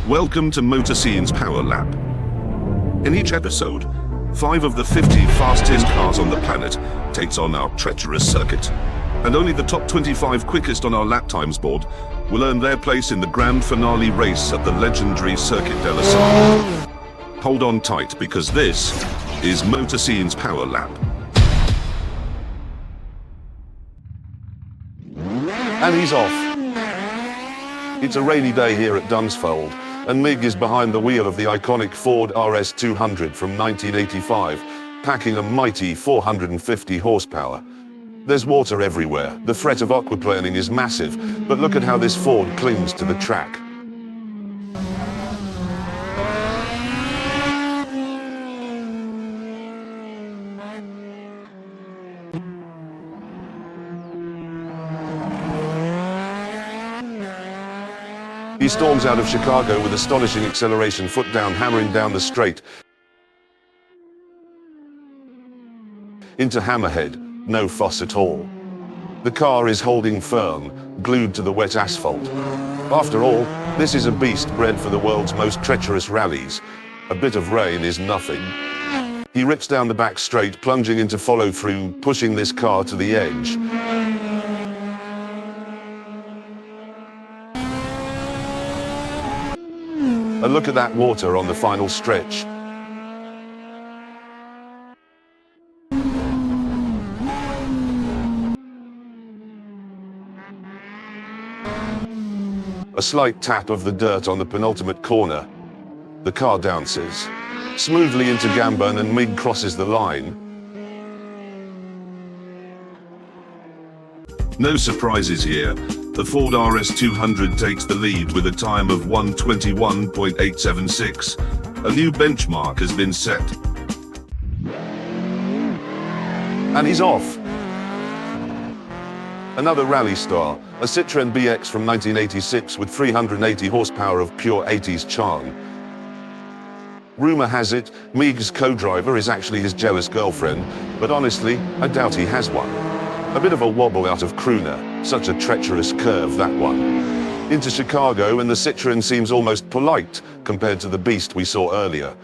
Welcome to Motor Scene's Power Lap. In each episode, 5 of the 50 fastest cars on the planet takes on our treacherous circuit. And only the top 25 quickest on our lap times board will earn their place in the grand finale race at the legendary Circuit de la Sarthe. Hold on tight, because this is Motor Scene's Power Lap. And he's off. It's a rainy day here at Dunsfold, and Mig is behind the wheel of the iconic Ford RS200 from 1985, packing a mighty 450 horsepower. There's water everywhere, the threat of aquaplaning is massive, but look at how this Ford clings to the track. He storms out of Chicago with astonishing acceleration, foot down, hammering down the straight. Into Hammerhead, no fuss at all. The car is holding firm, glued to the wet asphalt. After all, this is a beast bred for the world's most treacherous rallies. A bit of rain is nothing. He rips down the back straight, plunging into follow-through, pushing this car to the edge. And look at that water on the final stretch. A slight tap of the dirt on the penultimate corner. The car dances smoothly into Gambon, and Mig crosses the line. No surprises here. The Ford RS200 takes the lead with a time of 1:21.876. A new benchmark has been set. And he's off. Another rally star, a Citroën BX from 1986 with 380 horsepower of pure 80s charm. Rumor has it, Mig's co-driver is actually his jealous girlfriend, but honestly, I doubt he has one. A bit of a wobble out of Crooner, such a treacherous curve, that one. Into Chicago, and the Citroën seems almost polite compared to the beast we saw earlier.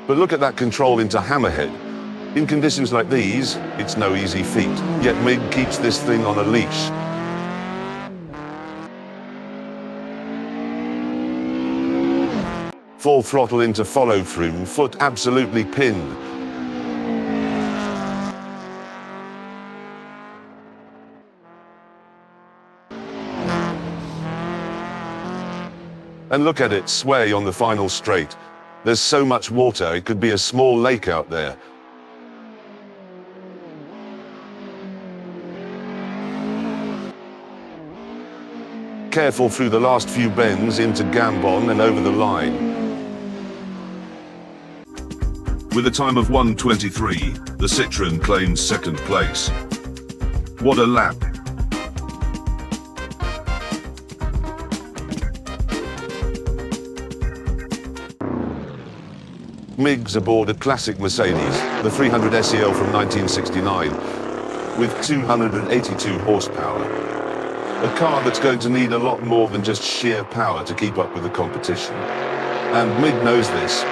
But look at that control into Hammerhead. In conditions like these, it's no easy feat, yet Mig keeps this thing on a leash. Full throttle into follow-through, foot absolutely pinned. And look at it sway on the final straight. There's so much water, it could be a small lake out there. Careful through the last few bends into Gambon and over the line. With a time of 1:23, the Citroën claims second place. What a lap! Mig's aboard a classic Mercedes, the 300 SEL from 1969, with 282 horsepower. A car that's going to need a lot more than just sheer power to keep up with the competition. And Mig knows this.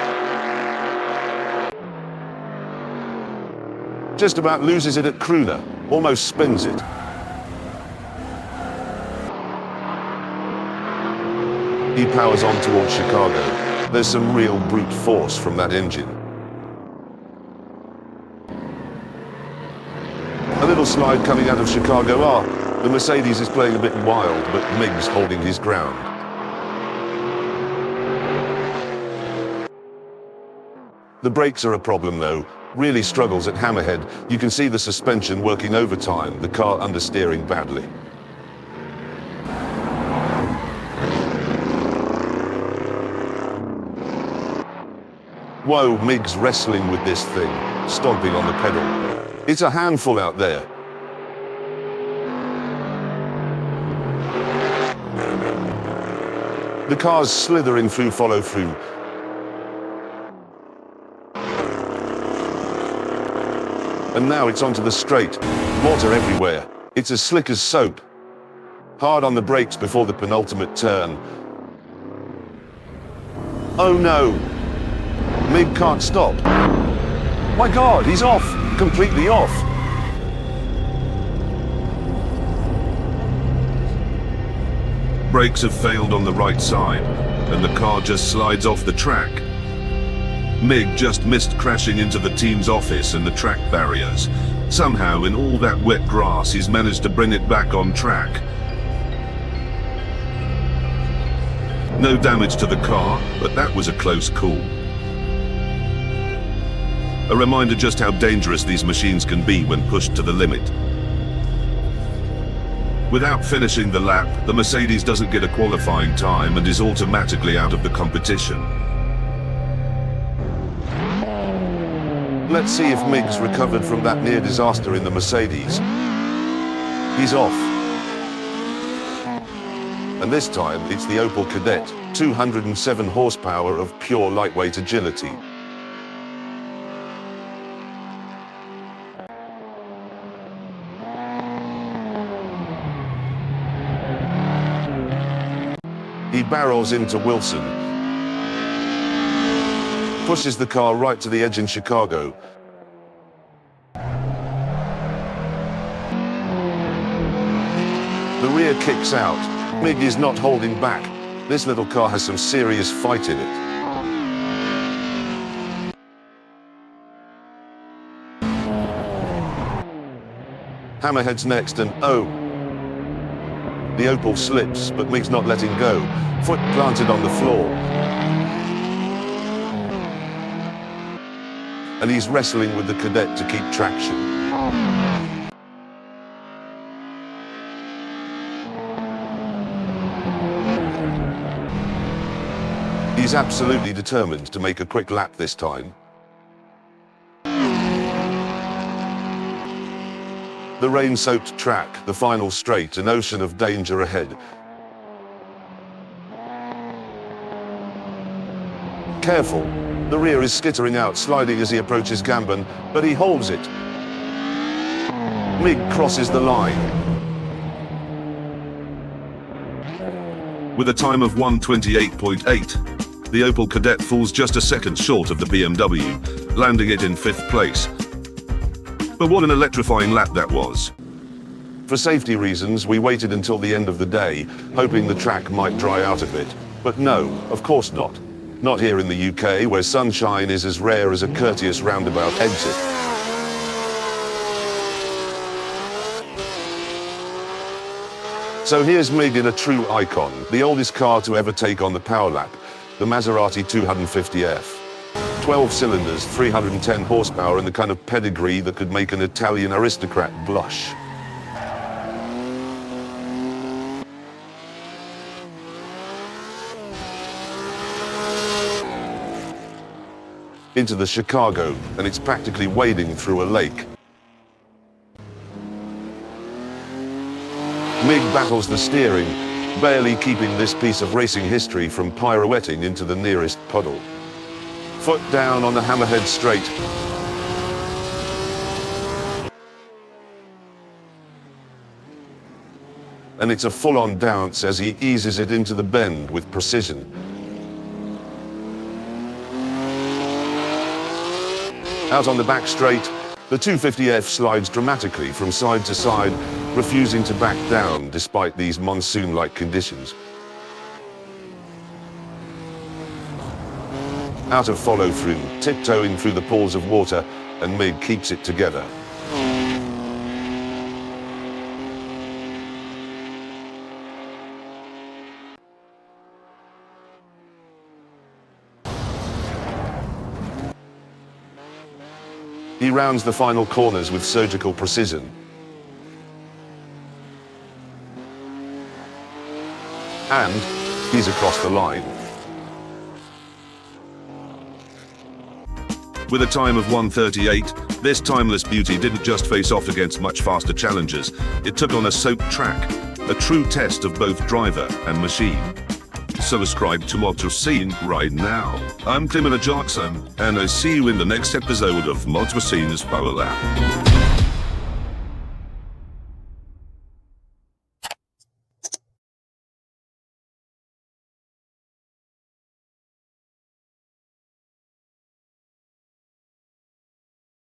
Just about loses it at Crooner, almost spins it. He powers on towards Chicago. There's some real brute force from that engine. A little slide coming out of Chicago. The Mercedes is playing a bit wild, but Mig's holding his ground. The brakes are a problem though. Really struggles at Hammerhead. You can see the suspension working overtime, the car understeering badly. Whoa, Mig's wrestling with this thing, stomping on the pedal. It's a handful out there. The car's slithering through follow-through. And now it's onto the straight. Water everywhere. It's as slick as soap. Hard on the brakes before the penultimate turn. Oh no! Mig can't stop. My God, he's off! Completely off! Brakes have failed on the right side, and the car just slides off the track. Mig just missed crashing into the team's office and the track barriers. Somehow, in all that wet grass, he's managed to bring it back on track. No damage to the car, but that was a close call. A reminder just how dangerous these machines can be when pushed to the limit. Without finishing the lap, the Mercedes doesn't get a qualifying time and is automatically out of the competition. Let's see if Mig's recovered from that near disaster in the Mercedes. He's off. And this time, it's the Opel Kadett, 207 horsepower of pure lightweight agility. He barrels into Wilson, pushes the car right to the edge in Chicago. The rear kicks out. Mig is not holding back. This little car has some serious fight in it. Hammerhead's next and oh! The Opel slips, but Mig's not letting go. Foot planted on the floor. And he's wrestling with the Kadett to keep traction. He's absolutely determined to make a quick lap this time. The rain-soaked track, the final straight, an ocean of danger ahead. Careful. The rear is skittering out, sliding as he approaches Gambon, but he holds it. Mig crosses the line. With a time of 1:28.8, the Opel Kadett falls just a second short of the BMW, landing it in 5th place. But what an electrifying lap that was. For safety reasons, we waited until the end of the day, hoping the track might dry out a bit. But no, of course not. Not here in the UK, where sunshine is as rare as a courteous roundabout exit. So here's Mig in a true icon, the oldest car to ever take on the power lap, the Maserati 250F. 12 cylinders, 310 horsepower, and the kind of pedigree that could make an Italian aristocrat blush. Into the Chicago, and it's practically wading through a lake. Mig battles the steering, barely keeping this piece of racing history from pirouetting into the nearest puddle. Foot down on the Hammerhead straight. And it's a full-on dance as he eases it into the bend with precision. Out on the back straight, the 250F slides dramatically from side to side, refusing to back down despite these monsoon-like conditions. Out of follow-through, tiptoeing through the pools of water, and Mig keeps it together. He rounds the final corners with surgical precision. And he's across the line. With a time of 1:38, this timeless beauty didn't just face off against much faster challengers. It took on a soaked track, a true test of both driver and machine. subscribe to Motor Scene right now. I'm Clement Jackson, and I see you in the next episode of Motor Scene's Power Lab.